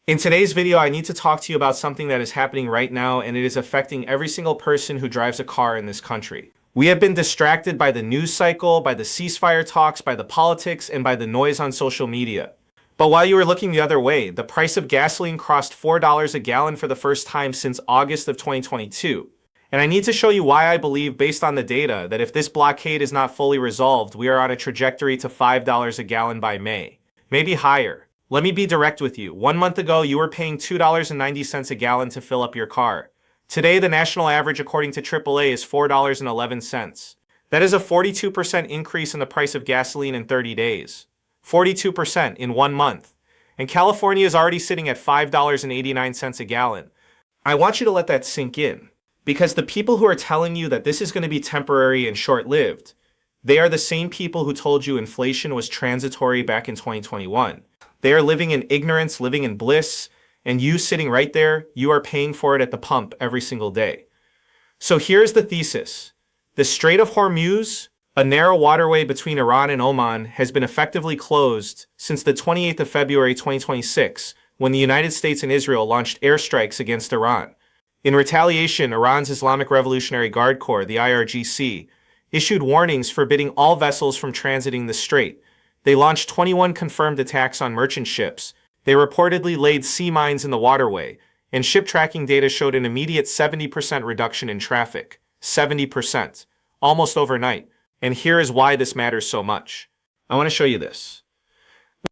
In today's video, I need to talk to you about something that is happening right now, and it is affecting every single person who drives a car in this country. We have been distracted by the news cycle, by the ceasefire talks, by the politics, and by the noise on social media. But while you were looking the other way, the price of gasoline crossed $4 a gallon for the first time since August of 2022. And I need to show you why I believe, based on the data, that if this blockade is not fully resolved, we are on a trajectory to $5 a gallon by May. Maybe higher. Let me be direct with you. 1 month ago, you were paying $2.90 a gallon to fill up your car. Today, the national average, according to AAA, is $4.11. That is a 42% increase in the price of gasoline in 30 days. 42% in 1 month. And California is already sitting at $5.89 a gallon. I want you to let that sink in, because the people who are telling you that this is going to be temporary and short-lived, they are the same people who told you inflation was transitory back in 2021. They are living in ignorance, living in bliss, and you sitting right there, you are paying for it at the pump every single day. So here's the thesis. The Strait of Hormuz, a narrow waterway between Iran and Oman, has been effectively closed since the 28th of February 2026, when the United States and Israel launched airstrikes against Iran. In retaliation, Iran's Islamic Revolutionary Guard Corps, the IRGC, issued warnings forbidding all vessels from transiting the strait. They launched 21 confirmed attacks on merchant ships. They reportedly laid sea mines in the waterway, and ship tracking data showed an immediate 70% reduction in traffic. 70%. Almost overnight. And here is why this matters so much. I want to show you this.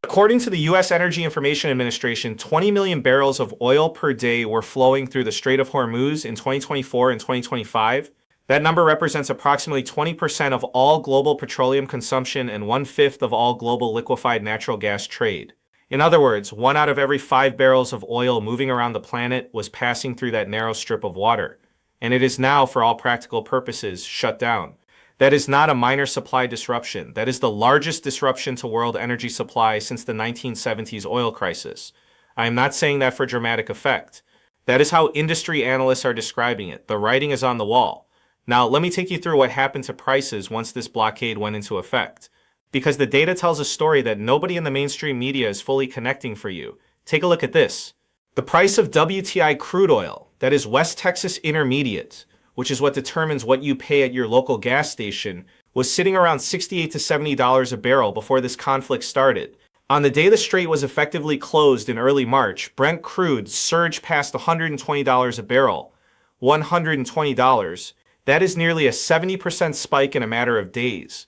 According to the U.S. Energy Information Administration, 20 million barrels of oil per day were flowing through the Strait of Hormuz in 2024 and 2025. That number represents approximately 20% of all global petroleum consumption and 1/5 of all global liquefied natural gas trade. In other words, 1 out of every 5 barrels of oil moving around the planet was passing through that narrow strip of water. And it is now, for all practical purposes, shut down. That is not a minor supply disruption. That is the largest disruption to world energy supply since the 1970s oil crisis. I am not saying that for dramatic effect. That is how industry analysts are describing it. The writing is on the wall. Now, let me take you through what happened to prices once this blockade went into effect. Because the data tells a story that nobody in the mainstream media is fully connecting for you. Take a look at this. The price of WTI crude oil, that is West Texas Intermediate, which is what determines what you pay at your local gas station, was sitting around $68 to $70 a barrel before this conflict started. On the day the strait was effectively closed in early March, Brent crude surged past $120 a barrel. $120. That is nearly a 70% spike in a matter of days.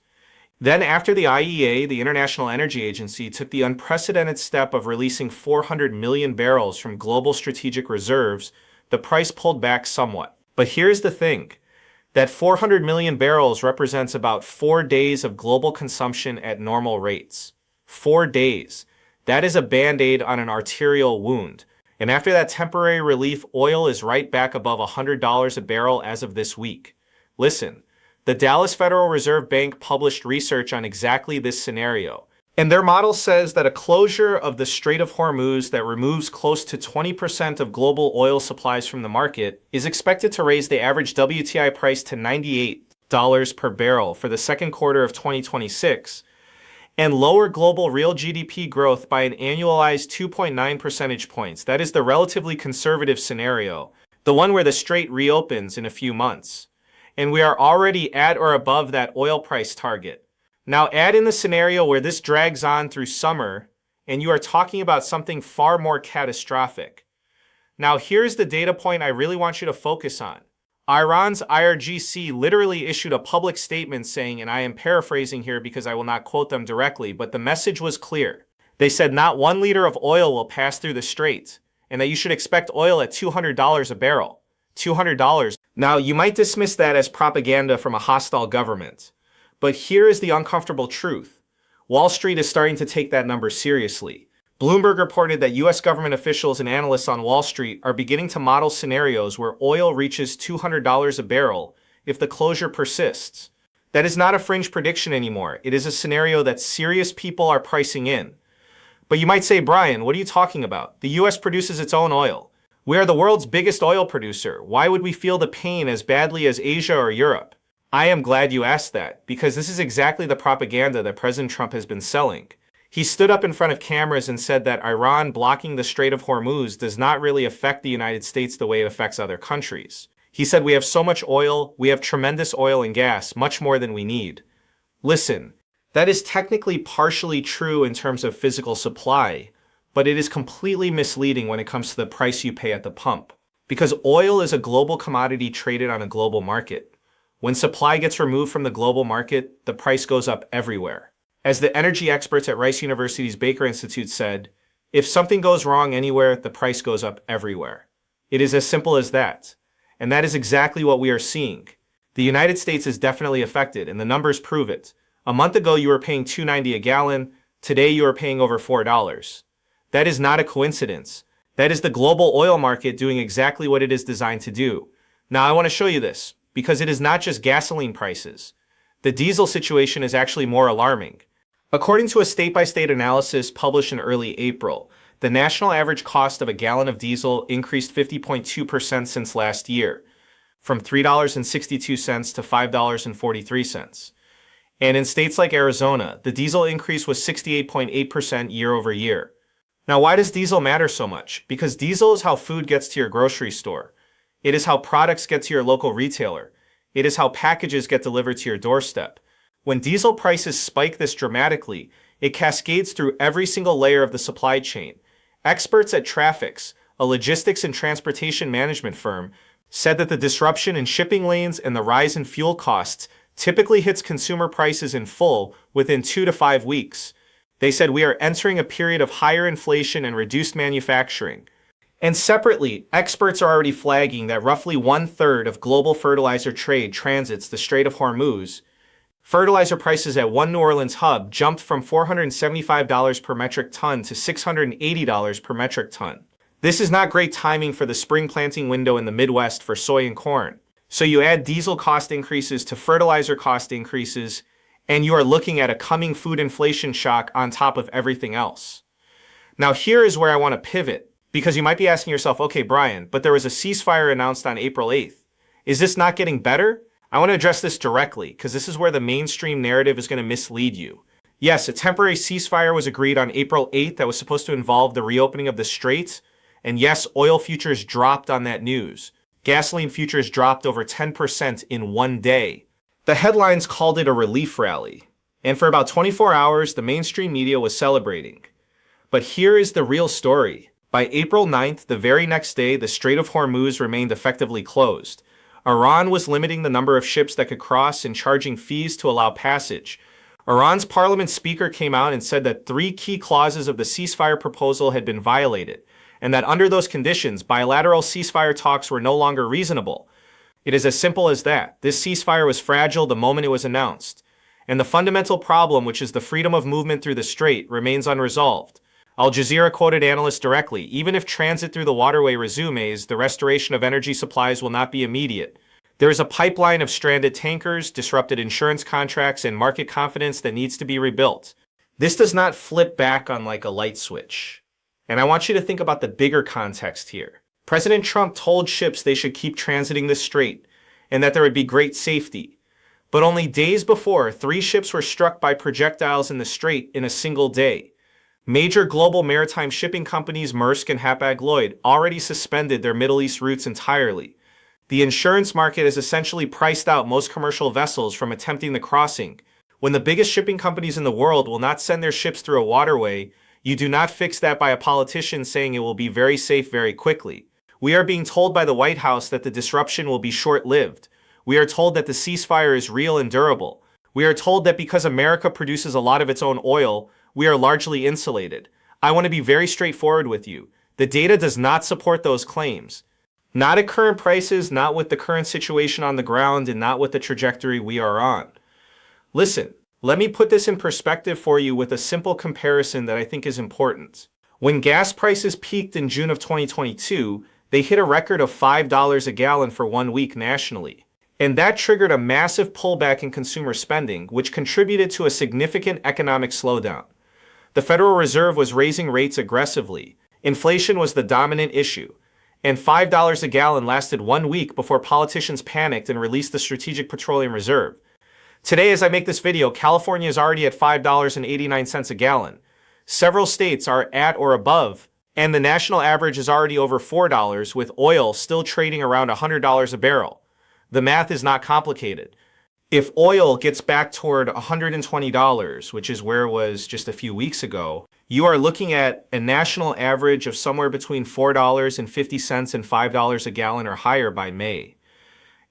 Then after the IEA, the International Energy Agency, took the unprecedented step of releasing 400 million barrels from global strategic reserves, the price pulled back somewhat. But here's the thing. That 400 million barrels represents about 4 days of global consumption at normal rates. 4 days. That is a band-aid on an arterial wound. And after that temporary relief, oil is right back above $100 a barrel as of this week. Listen, the Dallas Federal Reserve Bank published research on exactly this scenario. And their model says that a closure of the Strait of Hormuz that removes close to 20% of global oil supplies from the market is expected to raise the average WTI price to $98 per barrel for the second quarter of 2026, and lower global real GDP growth by an annualized 2.9 percentage points. That is the relatively conservative scenario, the one where the strait reopens in a few months. And we are already at or above that oil price target. Now add in the scenario where this drags on through summer, and you are talking about something far more catastrophic. Now here's the data point I really want you to focus on. Iran's IRGC literally issued a public statement saying, and I am paraphrasing here because I will not quote them directly, but the message was clear. They said not 1 liter of oil will pass through the strait, and that you should expect oil at $200 a barrel. $200. Now, you might dismiss that as propaganda from a hostile government, but here is the uncomfortable truth. Wall Street is starting to take that number seriously. Bloomberg reported that U.S. government officials and analysts on Wall Street are beginning to model scenarios where oil reaches $200 a barrel if the closure persists. That is not a fringe prediction anymore. It is a scenario that serious people are pricing in. But you might say, Brian, what are you talking about? The U.S. produces its own oil. We are the world's biggest oil producer. Why would we feel the pain as badly as Asia or Europe? I am glad you asked that, because this is exactly the propaganda that President Trump has been selling. He stood up in front of cameras and said that Iran blocking the Strait of Hormuz does not really affect the United States the way it affects other countries. He said, "We have so much oil, we have tremendous oil and gas, much more than we need." Listen, that is technically partially true in terms of physical supply, but it is completely misleading when it comes to the price you pay at the pump. Because oil is a global commodity traded on a global market. When supply gets removed from the global market, the price goes up everywhere. As the energy experts at Rice University's Baker Institute said, if something goes wrong anywhere, the price goes up everywhere. It is as simple as that. And that is exactly what we are seeing. The United States is definitely affected, and the numbers prove it. A month ago, you were paying $2.90 a gallon. Today, you are paying over $4. That is not a coincidence. That is the global oil market doing exactly what it is designed to do. Now, I want to show you this, because it is not just gasoline prices. The diesel situation is actually more alarming. According to a state-by-state analysis published in early April, the national average cost of a gallon of diesel increased 50.2% since last year, from $3.62 to $5.43. And in states like Arizona, the diesel increase was 68.8% year over year. Now, why does diesel matter so much? Because diesel is how food gets to your grocery store. It is how products get to your local retailer. It is how packages get delivered to your doorstep. When diesel prices spike this dramatically, it cascades through every single layer of the supply chain. Experts at Trafix, a logistics and transportation management firm, said that the disruption in shipping lanes and the rise in fuel costs typically hits consumer prices in full within 2 to 5 weeks. They said we are entering a period of higher inflation and reduced manufacturing. And separately, experts are already flagging that roughly 1/3 of global fertilizer trade transits the Strait of Hormuz. Fertilizer prices at one New Orleans hub jumped from $475 per metric ton to $680 per metric ton. This is not great timing for the spring planting window in the Midwest for soy and corn. So you add diesel cost increases to fertilizer cost increases, and you are looking at a coming food inflation shock on top of everything else. Now here is where I want to pivot, because you might be asking yourself, okay, Brian, but there was a ceasefire announced on April 8th. Is this not getting better? I want to address this directly, because this is where the mainstream narrative is going to mislead you. Yes, a temporary ceasefire was agreed on April 8th that was supposed to involve the reopening of the Strait, and yes, oil futures dropped on that news. Gasoline futures dropped over 10% in one day. The headlines called it a relief rally, and for about 24 hours, the mainstream media was celebrating. But here is the real story. By April 9th, the very next day, the Strait of Hormuz remained effectively closed. Iran was limiting the number of ships that could cross and charging fees to allow passage. Iran's parliament speaker came out and said that 3 key clauses of the ceasefire proposal had been violated, and that under those conditions, bilateral ceasefire talks were no longer reasonable. It is as simple as that. This ceasefire was fragile the moment it was announced. And the fundamental problem, which is the freedom of movement through the strait, remains unresolved. Al Jazeera quoted analysts directly, even if transit through the waterway resumes, the restoration of energy supplies will not be immediate. There is a pipeline of stranded tankers, disrupted insurance contracts, and market confidence that needs to be rebuilt. This does not flip back on like a light switch. And I want you to think about the bigger context here. President Trump told ships they should keep transiting the strait and that there would be great safety. But only days before, 3 ships were struck by projectiles in the strait in a single day. Major global maritime shipping companies Maersk and Hapag-Lloyd already suspended their Middle East routes entirely. The insurance market has essentially priced out most commercial vessels from attempting the crossing. When the biggest shipping companies in the world will not send their ships through a waterway, you do not fix that by a politician saying it will be very safe very quickly. We are being told by the White House that the disruption will be short-lived. We are told that the ceasefire is real and durable. We are told that because America produces a lot of its own oil, we are largely insulated. I want to be very straightforward with you. The data does not support those claims. Not at current prices, not with the current situation on the ground, and not with the trajectory we are on. Listen, let me put this in perspective for you with a simple comparison that I think is important. When gas prices peaked in June of 2022, they hit a record of $5 a gallon for 1 week nationally. And that triggered a massive pullback in consumer spending, which contributed to a significant economic slowdown. The Federal Reserve was raising rates aggressively. Inflation was the dominant issue. And $5 a gallon lasted 1 week before politicians panicked and released the Strategic Petroleum Reserve. Today, as I make this video, California is already at $5.89 a gallon. Several states are at or above, and the national average is already over $4, with oil still trading around $100 a barrel. The math is not complicated. If oil gets back toward $120, which is where it was just a few weeks ago, you are looking at a national average of somewhere between $4.50 and $5 a gallon or higher by May.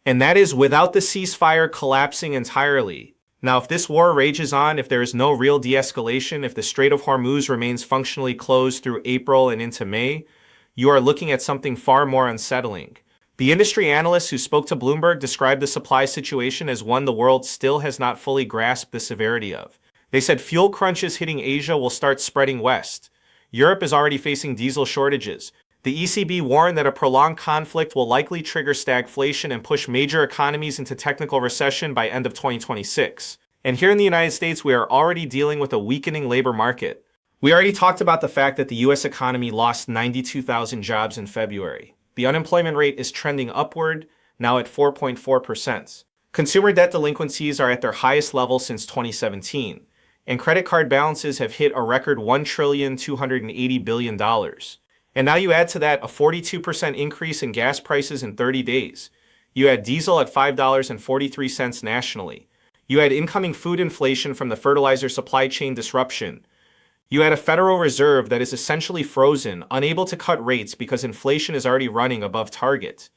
And that is without the ceasefire collapsing entirely. Now, if this war rages on, if there is no real de-escalation, if the Strait of Hormuz remains functionally closed through April and into May, you are looking at something far more unsettling. The industry analysts who spoke to Bloomberg described the supply situation as one the world still has not fully grasped the severity of. They said fuel crunches hitting Asia will start spreading west. Europe is already facing diesel shortages. The ECB warned that a prolonged conflict will likely trigger stagflation and push major economies into technical recession by end of 2026. And here in the United States, we are already dealing with a weakening labor market. We already talked about the fact that the US economy lost 92,000 jobs in February. The unemployment rate is trending upward, now at 4.4%. Consumer debt delinquencies are at their highest level since 2017, and credit card balances have hit a record $1,280 billion. And now you add to that a 42% increase in gas prices in 30 days. You add diesel at $5.43 nationally. You add incoming food inflation from the fertilizer supply chain disruption. You had a Federal Reserve that is essentially frozen, unable to cut rates because inflation is already running above target.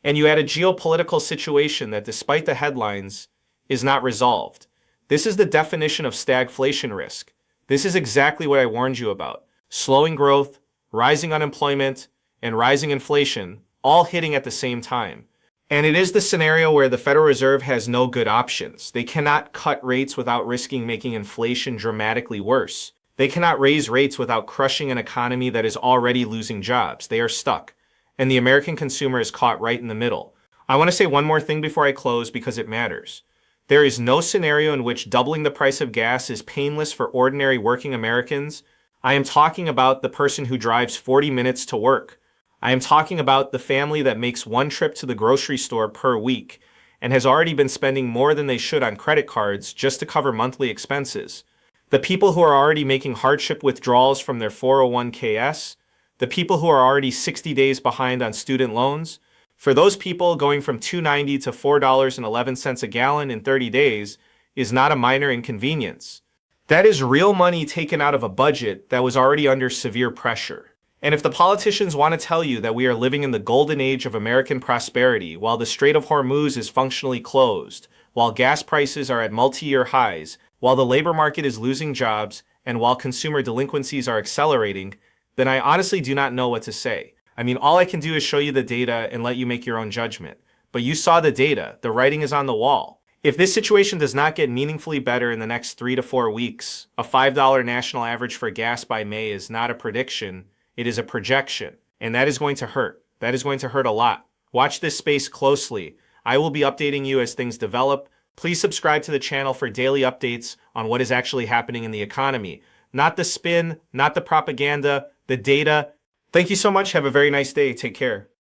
And you had a geopolitical situation that, despite the headlines, is not resolved. This is the definition of stagflation risk. This is exactly what I warned you about. Slowing growth, rising unemployment, and rising inflation, all hitting at the same time. And it is the scenario where the Federal Reserve has no good options. They cannot cut rates without risking making inflation dramatically worse. They cannot raise rates without crushing an economy that is already losing jobs. They are stuck. And the American consumer is caught right in the middle. I want to say one more thing before I close because it matters. There is no scenario in which doubling the price of gas is painless for ordinary working Americans. I am talking about the person who drives 40 minutes to work. I am talking about the family that makes one trip to the grocery store per week and has already been spending more than they should on credit cards just to cover monthly expenses. The people who are already making hardship withdrawals from their 401ks, the people who are already 60 days behind on student loans. For those people, going from $2.90 to $4.11 a gallon in 30 days is not a minor inconvenience. That is real money taken out of a budget that was already under severe pressure. And if the politicians want to tell you that we are living in the golden age of American prosperity while the Strait of Hormuz is functionally closed, while gas prices are at multi-year highs, while the labor market is losing jobs, and while consumer delinquencies are accelerating, then I honestly do not know what to say. I mean, all I can do is show you the data and let you make your own judgment. But you saw the data. The writing is on the wall. If this situation does not get meaningfully better in the next 3 to 4 weeks, a $5 national average for gas by May is not a prediction, it is a projection. And that is going to hurt. That is going to hurt a lot. Watch this space closely. I will be updating you as things develop. Please subscribe to the channel for daily updates on what is actually happening in the economy. Not the spin, not the propaganda, the data. Thank you so much. Have a very nice day. Take care.